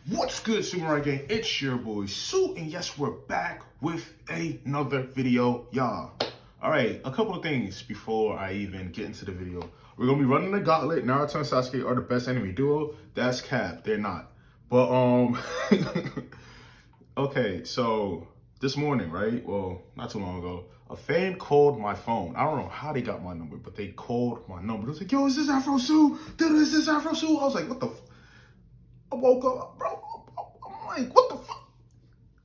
What's good, Samurai Gang? It's your boy Su, and yes, we're back with another video, y'all. Alright, a couple of things before I even get into the video. We're gonna be running the gauntlet. Naruto and Sasuke are the best enemy duo. That's cap, they're not. But okay, so this morning, right? Well, not too long ago, a fan called my phone. I don't know how they got my number, but they called my number. They was like, yo, is this Afro Su? Dude, is this Afro Su? I was like, what the I woke up, bro. I'm like, what the fuck?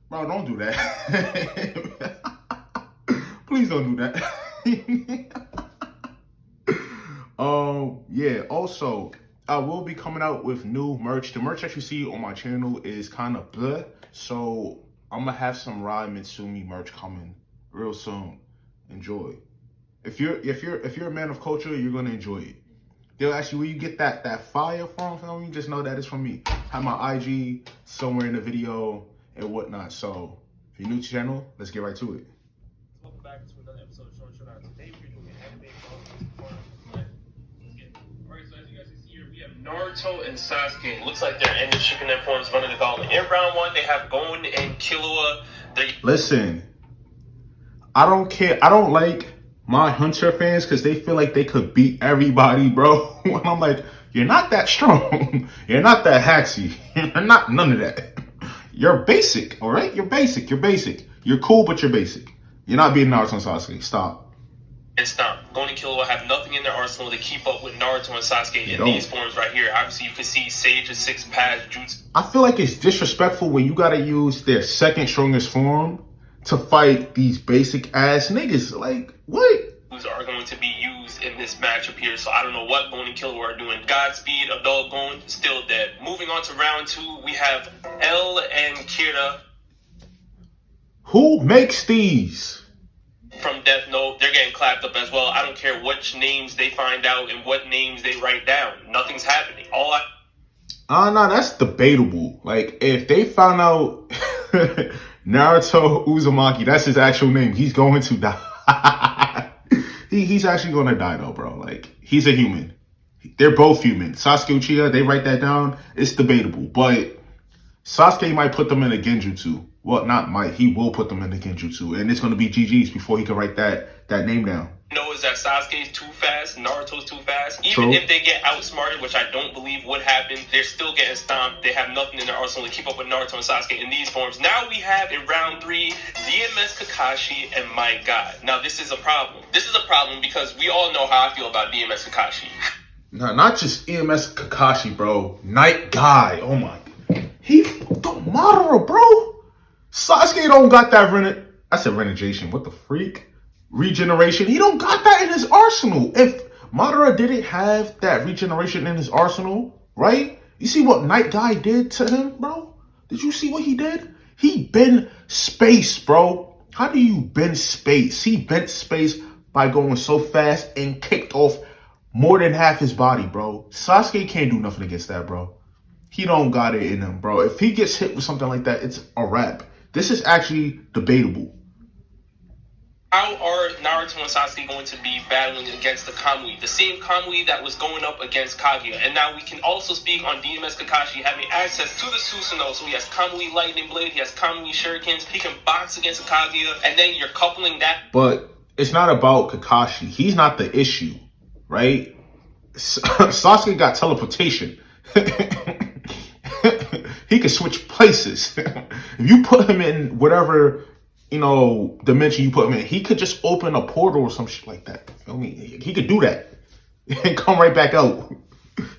Bro, don't do that. Please don't do that. Yeah, also, I will be coming out with new merch. The merch that you see on my channel is kind of bleh. So I'm gonna have some Rai Mitsumi merch coming real soon. Enjoy. If you're a man of culture, you're gonna enjoy it. They'll ask you where you get that fire from. You just know that it's from me. I have my IG somewhere in the video and whatnot. So if you're new to the channel, let's get right to it. Welcome back to another episode of SHONEN. Today we're doing anime. Alright, so as you guys can see here, we have Naruto and Sasuke. It looks like they're in the Shippuden forms running the gauntlet. In round one, they have Gon and Killua. Listen, I don't care. I don't like my Hunter fans because they feel like they could beat everybody, bro. And I'm like, you're not that strong. You're not that haxy. You're not none of that. You're basic, all right? You're basic. You're basic. You're cool, but you're basic. You're not being Naruto and Sasuke. Stop. And stop. Gon and Killua have nothing in their arsenal to keep up with Naruto and Sasuke in these forms right here. Obviously, you can see Sage's 6 pass jutsu. I feel like it's disrespectful when you gotta use their second strongest form to fight these basic ass niggas. Like, what? Are going to be used in this matchup here, so I don't know what Gon and Killua are doing. Godspeed, adult Gon, still dead. Moving on to round 2, we have L and Kira. Who makes these? From Death Note, they're getting clapped up as well. I don't care which names they find out and what names they write down. Nothing's happening. No, that's debatable. Like, if they found out Naruto Uzumaki, that's his actual name, he's going to die. He's actually going to die, though, bro. Like, he's a human. They're both human. Sasuke Uchiha, they write that down. It's debatable. But Sasuke might put them in a genjutsu. Well, not might. He will put them in a genjutsu. And it's going to be GG's before he can write that name down. Know is that Sasuke's too fast, Naruto's too fast. Even if they get outsmarted, which I don't believe would happen, they're still getting stomped. They have nothing in their arsenal to keep up with Naruto and Sasuke in these forms. Now we have in round 3, DMS Kakashi and my God. Now this is a problem. This is a problem because we all know how I feel about DMS Kakashi. No, not just EMS Kakashi, bro. Night Guy. Oh my. He the Madara, bro. Sasuke don't got that I said renegation. What the freak? Regeneration. He don't got that in his arsenal. If Madara didn't have that regeneration in his arsenal, right? You see what Night Guy did to him, bro? Did you see what he did? He bent space, bro. How do you bend space? He bent space by going so fast and kicked off more than half his body, bro. Sasuke can't do nothing against that, bro. He don't got it in him, bro. If he gets hit with something like that, it's a wrap. This is actually debatable. How are Naruto and Sasuke going to be battling against the Kamui? The same Kamui that was going up against Kaguya. And now we can also speak on DMS Kakashi having access to the Susanoo. So he has Kamui Lightning Blade, he has Kamui Shurikens, he can box against Kaguya, and then you're coupling that. But it's not about Kakashi. He's not the issue, right? Sasuke got teleportation. He can switch places. If you put him in whatever, dimension you put him in, he could just open a portal or some shit like that. Feel me? He could do that and come right back out.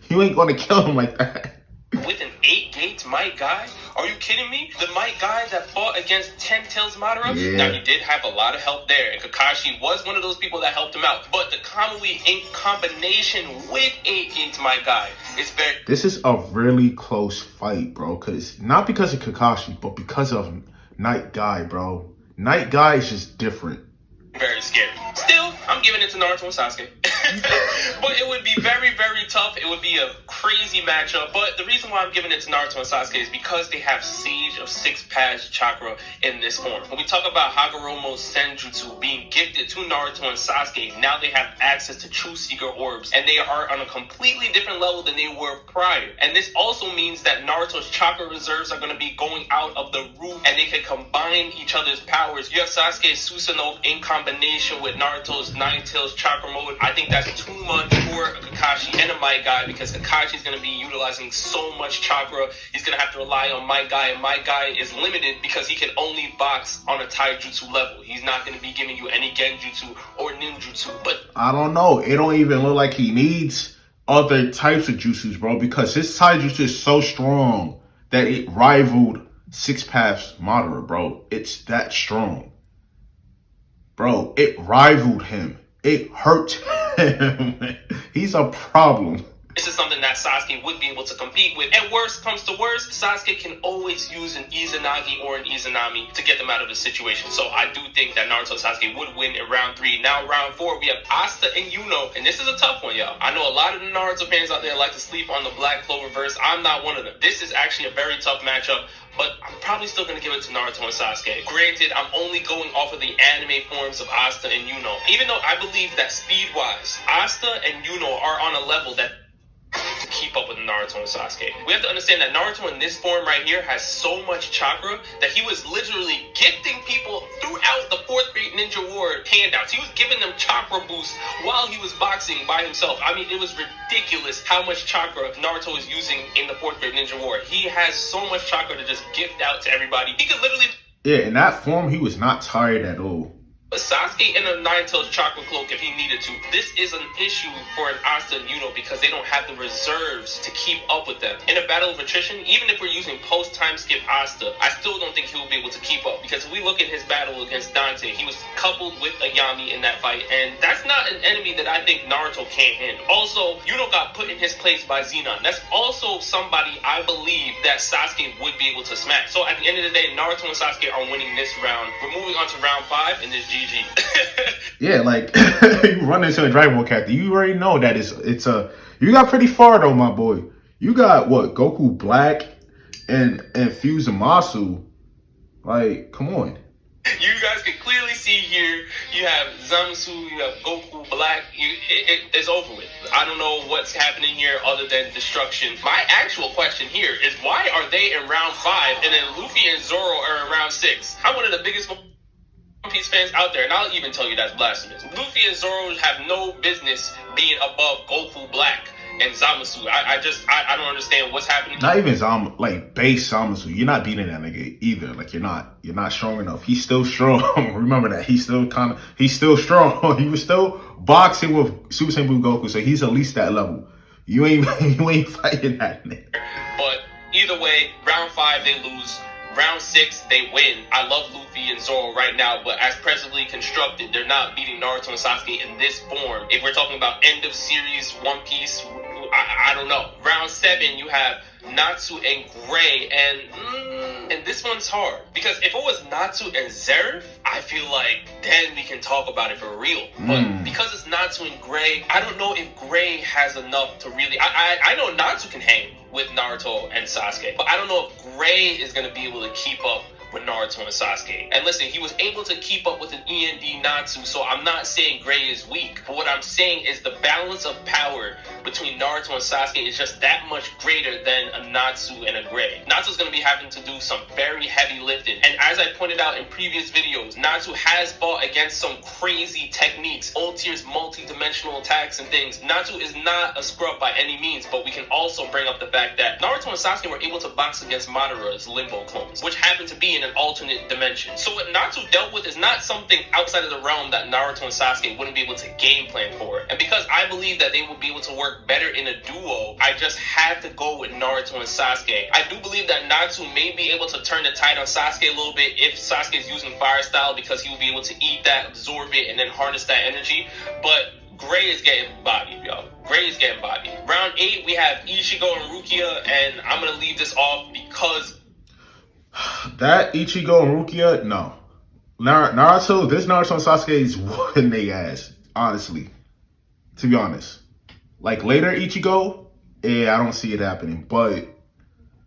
You ain't gonna kill him like that. With an 8 gates Might Guy? Are you kidding me? The Might Guy that fought against 10 Tails Madara? Yeah. Now, he did have a lot of help there, and Kakashi was one of those people that helped him out. But the Kamui in combination with 8 gates Might Guy is very... This is a really close fight, bro. Not because of Kakashi, but because of Night Guy, bro. Night Guy is just different. Very scary. Still, I'm giving it to Naruto and Sasuke. But it would be very, very tough. It would be a crazy matchup. But the reason why I'm giving it to Naruto and Sasuke is because they have Sage of Six Paths chakra in this form. When we talk about Hagoromo's Senjutsu being gifted to Naruto and Sasuke, now they have access to True Seeker orbs, and they are on a completely different level than they were prior. And this also means that Naruto's chakra reserves are going to be going out of the roof, and they can combine each other's powers. You have Sasuke's Susanoo in combination with Naruto's Nine Tails chakra mode. I think that's too much for a Kakashi and a My Guy, because Kakashi's going to be utilizing so much chakra. He's going to have to rely on My Guy, and My Guy is limited because he can only box on a taijutsu level. He's not going to be giving you any genjutsu or ninjutsu. But I don't know. It don't even look like he needs other types of jutsus, bro, because his taijutsu is so strong that it rivaled Six Paths Madara, bro. It's that strong. Bro, it rivaled him. It hurt him. He's a problem. this is something that Sasuke would be able to compete with. And worst comes to worst, Sasuke can always use an Izanagi or an Izanami to get them out of the situation. So I do think that Naruto and Sasuke would win in round 3. Now round 4, we have Asta and Yuno. And this is a tough one, y'all. I know a lot of the Naruto fans out there like to sleep on the Black Clover verse. I'm not one of them. This is actually a very tough matchup, but I'm probably still going to give it to Naruto and Sasuke. Granted, I'm only going off of the anime forms of Asta and Yuno. Even though I believe that speed-wise, Asta and Yuno are on a level that to keep up with Naruto and Sasuke. We have to understand that Naruto in this form right here has so much chakra that he was literally gifting people throughout the 4th grade Ninja War handouts. He was giving them chakra boosts while he was boxing by himself. I mean, it was ridiculous how much chakra Naruto is using in the 4th grade Ninja War. He has so much chakra to just gift out to everybody. He could literally... Yeah, in that form, he was not tired at all. Sasuke in a Nine-Tails chakra cloak if he needed to. This is an issue for an Asta and Yuno because they don't have the reserves to keep up with them. In a battle of attrition, even if we're using post-time skip Asta, I still don't think he will be able to keep up, because if we look at his battle against Dante, he was coupled with a Yami in that fight, and that's not an enemy that I think Naruto can't handle. Also, Yuno got put in his place by Zenon. That's also somebody I believe that Sasuke would be able to smack. So at the end of the day, Naruto and Sasuke are winning this round. We're moving on to round 5 in this GG. Yeah, like you run into a Dragon Ball character, you already know that it's a you got pretty far though, my boy. You got what, Goku Black and Fusamasu. Like, come on. You guys can clearly see here, you have Zamasu, you have Goku Black. It's over with. I don't know what's happening here other than destruction. My actual question here is, why are they in round 5 and then Luffy and Zoro are in round 6? I'm one of the biggest One Piece fans out there, and I'll even tell you that's blasphemous. Luffy and Zoro have no business being above Goku Black and Zamasu. I don't understand what's happening. Not even base Zamasu. You're not beating that nigga either. Like, you're not strong enough. He's still strong. Remember that. He's still strong. He was still boxing with Super Saiyan Blue Goku, so he's at least that level. You ain't fighting that nigga. But either way, round 5 they lose. Round 6, they win. I love Luffy and Zoro right now, but as presently constructed, they're not beating Naruto and Sasuke in this form. If we're talking about end of series One Piece, I don't know. Round 7, you have Natsu and Gray, and this one's hard. Because if it was Natsu and Zeref, I feel like then we can talk about it for real. But because it's Natsu and Gray, I don't know if Gray has enough to really... I know Natsu can hang with Naruto and Sasuke, but I don't know if Gray is going to be able to keep up with Naruto and Sasuke. And listen, he was able to keep up with an END Natsu, so I'm not saying Gray is weak, but what I'm saying is the balance of power between Naruto and Sasuke is just that much greater than a Natsu and a Gray. Natsu's going to be having to do some very heavy lifting, and as I pointed out in previous videos, Natsu has fought against some crazy techniques, Ultier's multi-dimensional attacks and things. Natsu is not a scrub by any means, but we can also bring up the fact that Naruto and Sasuke were able to box against Madara's Limbo clones, which happened to be in an alternate dimension. So what Natsu dealt with is not something outside of the realm that Naruto and Sasuke wouldn't be able to game plan for. And because I believe that they would be able to work better in a duo, I just had to go with Naruto and Sasuke. I do believe that Natsu may be able to turn the tide on Sasuke a little bit if Sasuke is using Fire Style, because he will be able to eat that, absorb it, and then harness that energy. But Gray is getting bodied, y'all. Gray is getting bodied. Round 8, we have Ichigo and Rukia, and I'm going to leave this off because... That Ichigo and Rukia, no. Naruto, this Naruto and Sasuke is whooping their ass, honestly. To be honest. Like later Ichigo, yeah, I don't see it happening. But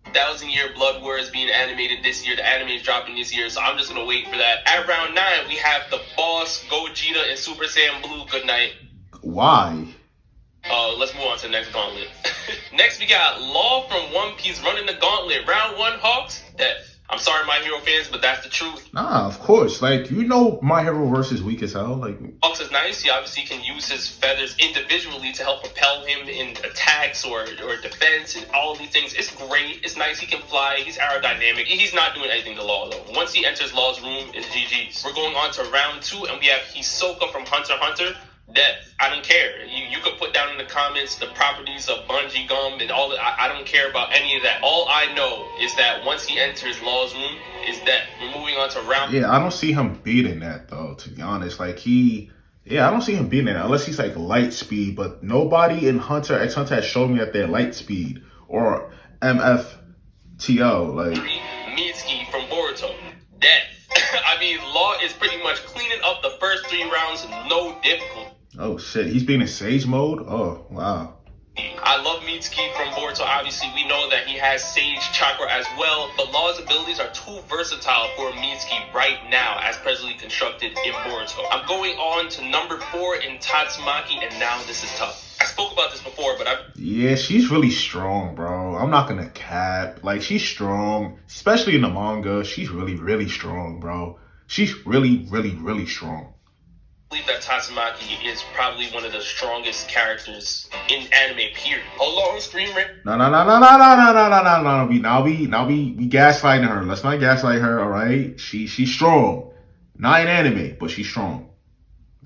1,000-Year Blood War is being animated this year. The anime is dropping this year, so I'm just gonna wait for that. At round 9, we have the boss, Gogeta, and Super Saiyan Blue. Good night. why? Let's move on to the next gauntlet. Next, we got Law from One Piece running the gauntlet. Round 1, Hawks, death. I'm sorry, My Hero fans, but that's the truth. Nah, of course. Like, you know My Hero versus weak as hell. Like, Hawks is nice. He obviously can use his feathers individually to help propel him in attacks or defense and all of these things. It's great. It's nice. He can fly. He's aerodynamic. He's not doing anything to Law, though. Once he enters Law's room, it's GG's. We're going on to round 2, and we have Hisoka from Hunter x Hunter. Death. I don't care. You could put down in the comments the properties of bungee gum and all that. I don't care about any of that. All I know is that once he enters Law's room, is death. We're moving on to round. yeah, I don't see him beating that though. To be honest, like I don't see him beating that unless he's like light speed. But nobody in Hunter x Hunter has shown me that they're light speed or MFTO. Like Mitsuki from Boruto. Death. I mean, Law is pretty much cleaning up the first 3 rounds, no difficulty. oh shit, he's being in Sage mode. Oh wow. I love Mitsuki from Boruto. Obviously, we know that he has Sage Chakra as well, but Law's abilities are too versatile for Mitsuki right now, as presently constructed in Boruto. I'm going on to number 4 in Tatsumaki, and now this is tough. I spoke about this before, but Yeah, she's really strong, bro. I'm not gonna cap. Like, she's strong, especially in the manga. She's really, really strong, bro. She's really, really, really strong. I believe that Tatsumaki is probably one of the strongest characters in anime, period. Hold on, Scream Rip. No. We gaslighting her. Let's not gaslight her, all right? She's strong. Not in anime, but she's strong.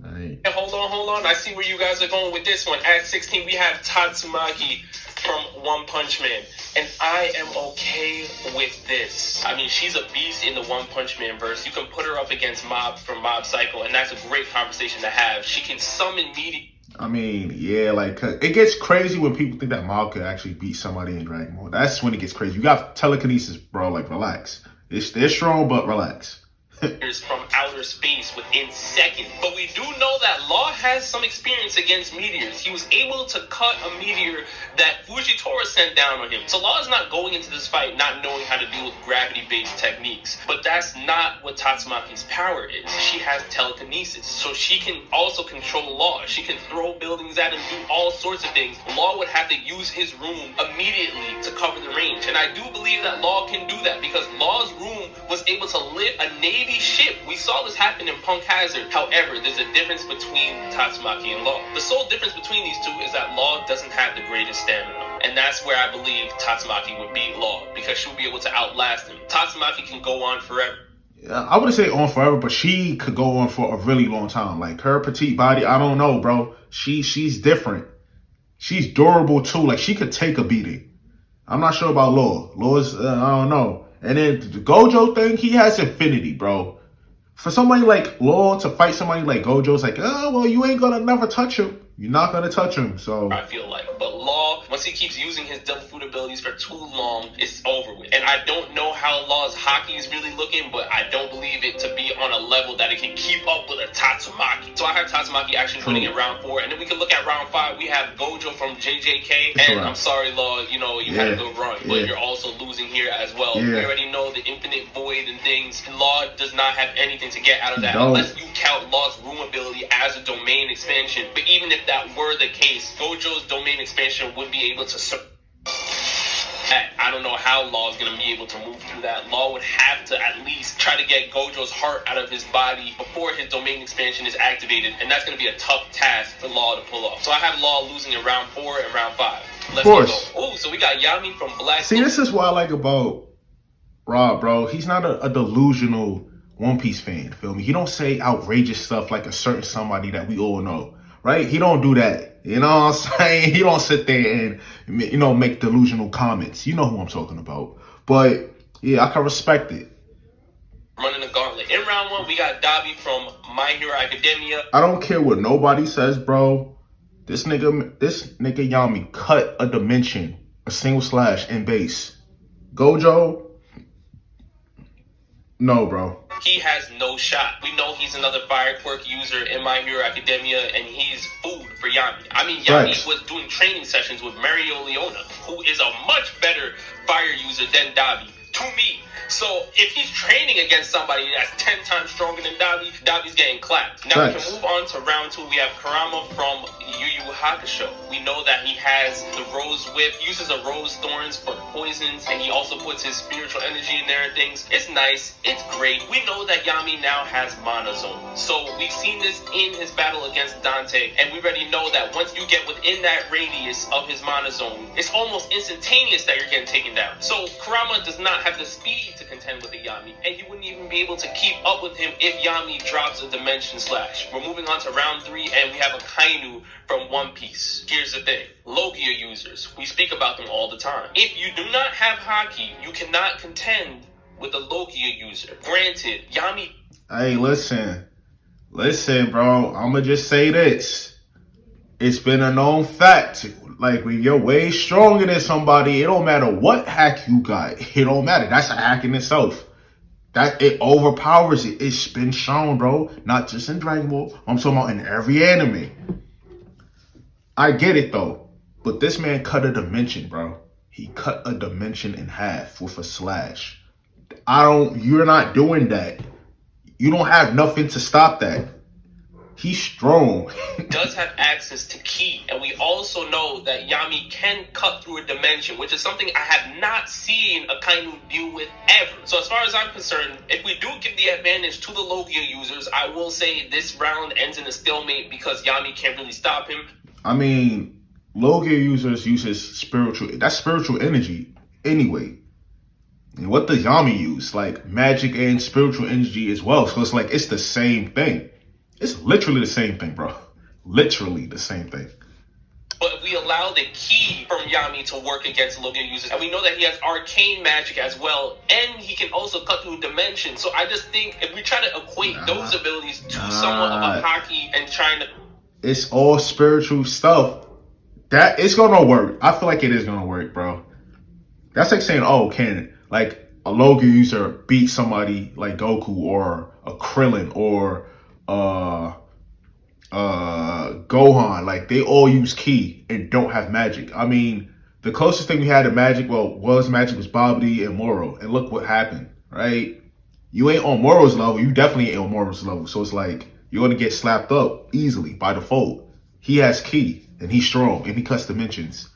All right. Hold on. I see where you guys are going with this one. At 16, we have Tatsumaki from One Punch Man. And I am okay with this. I mean, she's a beast in the One Punch Man verse. You can put her up against Mob from Mob Psycho, and that's a great conversation to have. She can summon media. I mean, yeah, like, it gets crazy when people think that Mob could actually beat somebody in Dragon Ball. That's when it gets crazy. You got telekinesis, bro. Like, relax. They're strong, but relax. From outer space within seconds. But we do know that Law has some experience against meteors. He was able to cut a meteor that Fujitora sent down on him. So Law is not going into this fight not knowing how to deal with gravity-based techniques. But that's not what Tatsumaki's power is. She has telekinesis. So she can also control Law. She can throw buildings at him, do all sorts of things. Law would have to use his room immediately to cover the range. And I do believe that Law can do that because Law's room was able to lift a Navy ship. We saw this happen in Punk Hazard. However, there's a difference between Tatsumaki and Law. The sole difference between these two is that Law doesn't have the greatest stamina. And that's where I believe Tatsumaki would beat Law because she'll be able to outlast him. Tatsumaki can go on forever. Yeah, I wouldn't say on forever, but she could go on for a really long time. Like, her petite body, I don't know, bro. She's different. She's durable too. Like, she could take a beating. I'm not sure about Law. Law's, I don't know. And then the Gojo thing, he has infinity, bro. For somebody like Law to fight somebody like Gojo, it's like, oh, well, you ain't gonna never touch him. You're not gonna touch him, so. I feel like. But Law, once he keeps using his double food abilities for too long, it's over with. And I don't know how Law's hockey is really looking, but I don't believe it to be on a level that it can keep up with a Tatsumaki. So I have Tatsumaki actually winning in round 4. And then we can look at round 5. We have Gojo from JJK. And I'm sorry, Law, you know, you had a good run, but you're also losing here as well. We already know the infinite void and things. Law does not have anything to get out of that unless you count Law's room ability as a domain expansion. But even if that were the case, Gojo's domain expansion would be able to I don't know how Law is going to be able to move through that. Law would have to at least try to get Gojo's heart out of his body before his domain expansion is activated, and that's going to be a tough task for Law to pull off. So I have Law losing in round 4 and round 5. Let's go. Oh, so we got Yami from Black. See, this is what I like about Rob, bro. He's not a delusional One Piece fan, feel me? He don't say outrageous stuff like a certain somebody that we all know, right? He don't do that. You know what I'm saying? He don't sit there and, you know, make delusional comments. You know who I'm talking about. But, yeah, I can respect it. Running the gauntlet. In round 1, we got Dabi from My Hero Academia. I don't care what nobody says, bro. This nigga Yami cut a dimension, a single slash in base. Gojo, no, bro. he has no shot. We know he's another fire quirk user in My Hero Academia, and he's food for Yami. I mean, Yami was doing training sessions with Mario Leona, who is a much better fire user than Dabi, to me. So if he's training against somebody that's 10 times stronger than Dabi, Dabi's getting clapped. Now we can move on to round 2. We have Kurama from Yu Yu Hakusho. We know that he has the Rose Whip, uses a rose thorns for poisons, and he also puts his spiritual energy in there and things. It's nice. It's great. We know that Yami now has Mana Zone. So we've seen this in his battle against Dante, and we already know that once you get within that radius of his Mana Zone, it's almost instantaneous that you're getting taken down. So Kurama does not have the speed to contend with a Yami, and he wouldn't even be able to keep up with him if Yami drops a Dimension Slash. We're moving on to round 3, and we have a Kainu from One Piece. Here's the thing. Logia users, we speak about them all the time. If you do not have Haki, you cannot contend with a Logia user. Granted, Yami... Hey, listen, bro, I'ma just say this. It's been a known fact. Like, when you're way stronger than somebody, it don't matter what hack you got. It don't matter. That's a hack in itself. That it overpowers it. It's been shown, bro. Not just in Dragon Ball. I'm talking about in every anime. I get it, though. But this man cut a dimension, bro. He cut a dimension in half with a slash. You're not doing that. You don't have nothing to stop that. He's strong. Does have access to ki, and we also know that Yami can cut through a dimension, which is something I have not seen a Kainu deal with ever. So as far as I'm concerned, if we do give the advantage to the Logia users, I will say this round ends in a stalemate because Yami can't really stop him. I mean, Logia users uses spiritual energy anyway. And what does Yami use? Like magic and spiritual energy as well. So it's like it's the same thing. It's literally the same thing, bro. Literally the same thing. But we allow the ki from Yami to work against Logia users. And we know that he has arcane magic as well. And he can also cut through dimensions. So I just think if we try to equate those abilities to somewhat of a Haki and trying to... It's all spiritual stuff. That it's gonna work. I feel like it is gonna work, bro. That's like saying, oh, can like a Logia user beat somebody like Goku or a Krillin or Gohan, like they all use ki and don't have magic. I mean, the closest thing we had to magic, was Babidi and Moro, and look what happened, right? You ain't on Moro's level, you definitely ain't on Moro's level, so it's like you're gonna get slapped up easily by default. He has ki and he's strong and he cuts dimensions.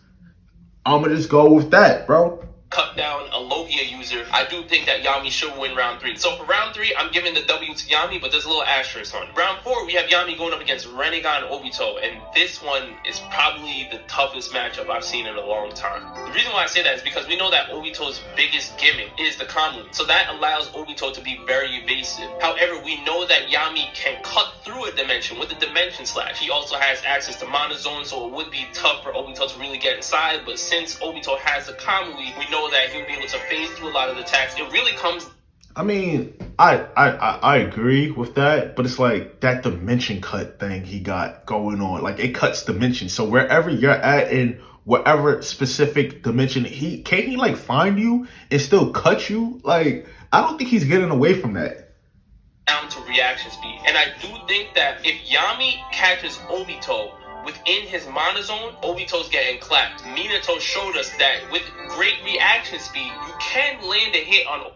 I'm gonna just go with that, bro. Cut down a Logia user, I do think that Yami should win round 3. So for round 3, I'm giving the W to Yami, but there's a little asterisk on it. Round 4, we have Yami going up against Renegon Obito, and this one is probably the toughest matchup I've seen in a long time. The reason why I say that is because we know that Obito's biggest gimmick is the Kamui, so that allows Obito to be very evasive. However, we know that Yami can cut through a dimension with the Dimension Slash. He also has access to Mana Zone, so it would be tough for Obito to really get inside, but since Obito has the Kamui, we know that he'll be able to phase through a lot of the attacks. It really comes... I mean, I agree with that, but it's like that dimension cut thing he got going on. Like, it cuts dimensions. So wherever you're at in whatever specific dimension, can't he like find you and still cut you? Like, I don't think he's getting away from that. Down to reaction speed. And I do think that if Yami catches Obito within his Mana Zone, Obito's getting clapped. Minato showed us that with great reaction speed, you can land a hit on...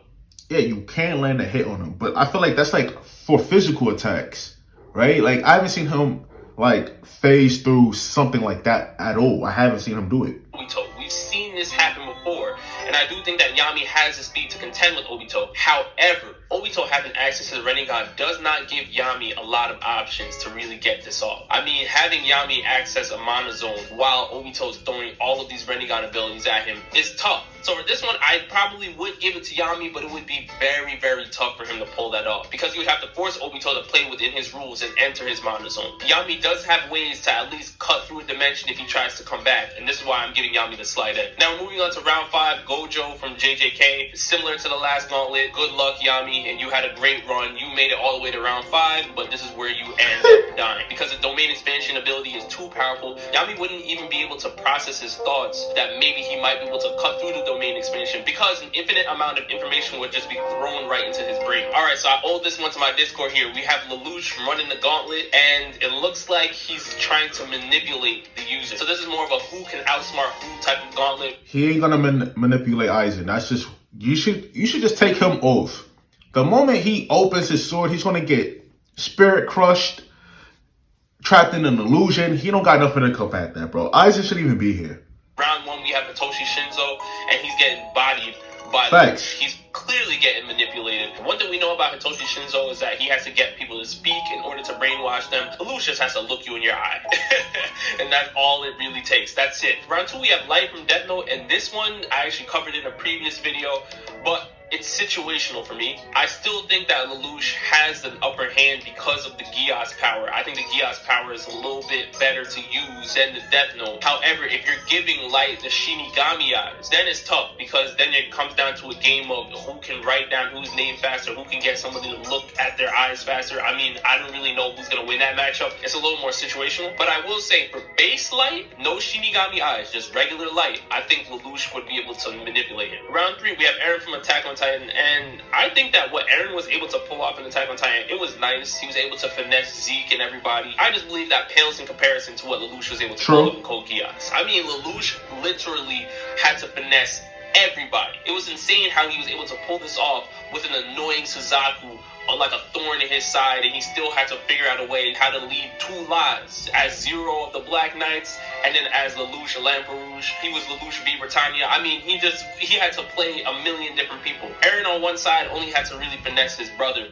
Yeah, you can land a hit on him, but I feel like that's like for physical attacks, right? Like, I haven't seen him like phase through something like that at all. I haven't seen him do it. Obito, we've seen this happen before, and I do think that Yami has the speed to contend with Obito. However, Obito having access to the Renegon does not give Yami a lot of options to really get this off. I mean, having Yami access a Mana Zone while Obito's throwing all of these Renegon abilities at him is tough. So for this one, I probably would give it to Yami, but it would be very, very tough for him to pull that off because he would have to force Obito to play within his rules and enter his Mana Zone. Yami does have ways to at least cut through a dimension if he tries to come back, and this is why I'm giving Yami the slight edge. Now, moving on to round 5, Gojo from JJK. Similar to the last gauntlet, good luck, Yami, and you had a great run. You made it all the way to round 5, but this is where you end up dying. Because the domain expansion ability is too powerful, Yami wouldn't even be able to process his thoughts that maybe he might be able to cut through the domain expansion because an infinite amount of information would just be thrown right into his brain. Alright, so I owe this one to my Discord here. We have Lelouch running the gauntlet, and it looks like he's trying to manipulate the user. So this is more of a who can outsmart who type of gauntlet. He ain't gonna manipulate Aizen. That's just, you should just take him off. The moment he opens his sword, he's gonna get spirit crushed, trapped in an illusion. He don't got nothing to combat that, bro. Aizen shouldn't even be here. Round 1, we have Hitoshi Shinzo, and he's getting bodied by Facts. He's clearly getting manipulated. One thing we know about Hitoshi Shinzo is that he has to get people to speak in order to brainwash them. Lelouch just has to look you in your eye. And that's all it really takes. That's it. Round 2, we have Light from Death Note, and this one I actually covered in a previous video, but it's situational for me. I still think that Lelouch has an upper hand because of the Gias power. I think the Gias power is a little bit better to use than the Death Note. However, if you're giving Light the Shinigami eyes, then it's tough because then it comes down to a game of who can write down whose name faster, who can get somebody to look at their eyes faster. I mean, I don't really know who's going to win that matchup. It's a little more situational. But I will say, for base Light, no Shinigami eyes, just regular Light, I think Lelouch would be able to manipulate it. Round 3, we have Eren from Attack on Titan, and I think that what Eren was able to pull off in Attack on Titan, it was nice. He was able to finesse Zeke and everybody. I just believe that pales in comparison to what Lelouch was able to pull off in Code Geass. I mean, Lelouch literally had to finesse everybody. It was insane how he was able to pull this off with an annoying Suzaku on like a thorn in his side, and he still had to figure out a way how to lead 2 lives as Zero of the Black Knights, and then as Lelouch Lamperouge. He was Lelouch V Britannia. I mean, he had to play a million different people. Eren on one side only had to really finesse his brother.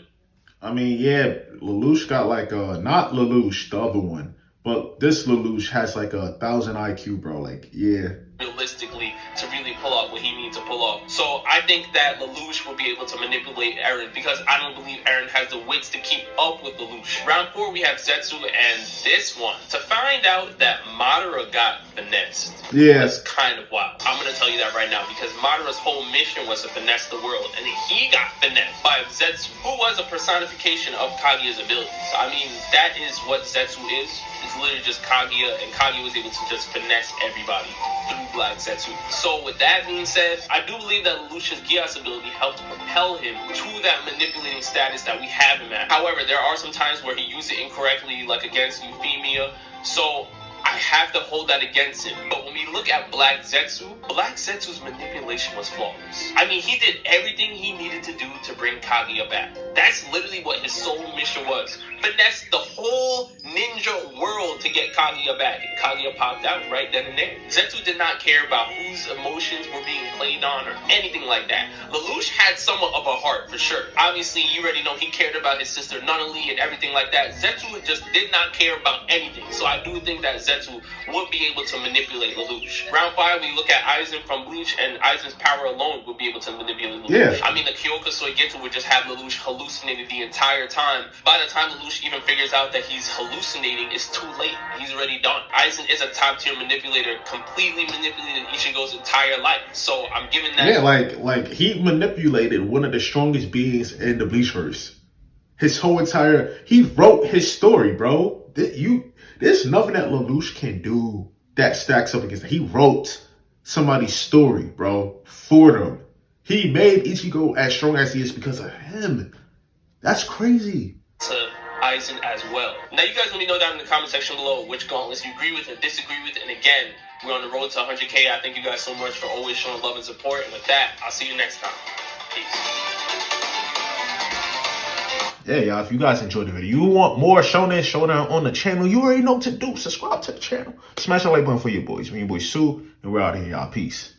I mean, yeah, Lelouch got like not Lelouch, the other one, but this Lelouch has like 1,000 IQ, bro. Like, yeah. Realistically, to really pull off what he needs to pull off. So I think that Lelouch will be able to manipulate Eren because I don't believe Eren has the wits to keep up with Lelouch. Round 4, we have Zetsu, and this one, to find out that Madara got finessed. Yeah. That's kind of wild. I'm going to tell you that right now because Madara's whole mission was to finesse the world, and he got finessed by Zetsu, who was a personification of Kaguya's abilities. I mean, that is what Zetsu is. It's literally just Kaguya, and Kaguya was able to just finesse everybody through Black Zetsu. So with that being said, I do believe that Lelouch's Gias ability helped propel him to that manipulating status that we have him at. However, there are some times where he used it incorrectly, like against Euphemia. So I have to hold that against him. But when we look at Black Zetsu's manipulation was flawless. I mean, he did everything he needed to do to bring Kaguya back. That's literally what his sole mission was. Finesse the whole ninja world to get Kaguya back. And Kaguya popped out right then and there. Zetsu did not care about whose emotions were being played on or anything like that. Lelouch had somewhat of a heart, for sure. Obviously, you already know he cared about his sister Nunnally and everything like that. Zetsu just did not care about anything. So I do think that Zetsu would be able to manipulate Lelouch. Round 5, we look at Aizen from Bleach, and Aizen's power alone would be able to manipulate Lelouch. Yeah. I mean, the Kyoka Soigetsu would just have Lelouch hallucinated the entire time. By the time Lelouch even figures out that he's hallucinating, it's too late. He's already done. Aizen is a top-tier manipulator, completely manipulated Ichigo's entire life. So I'm giving that... Yeah, like he manipulated one of the strongest beings in the Bleachverse. His whole entire... He wrote his story, bro. There's nothing that Lelouch can do that stacks up against it. He wrote somebody's story, bro, for them. He made Ichigo as strong as he is because of him. That's crazy. To Aizen as well. Now, you guys let me know down in the comment section below which gauntlets you agree with or disagree with. And again, we're on the road to 100K. I thank you guys so much for always showing love and support. And with that, I'll see you next time. Peace. Yeah, y'all, if you guys enjoyed the video, you want more Shonen on the channel, you already know what to do. Subscribe to the channel. Smash the like button for your boys. Me and your boy Sue, and we're out here, y'all. Peace.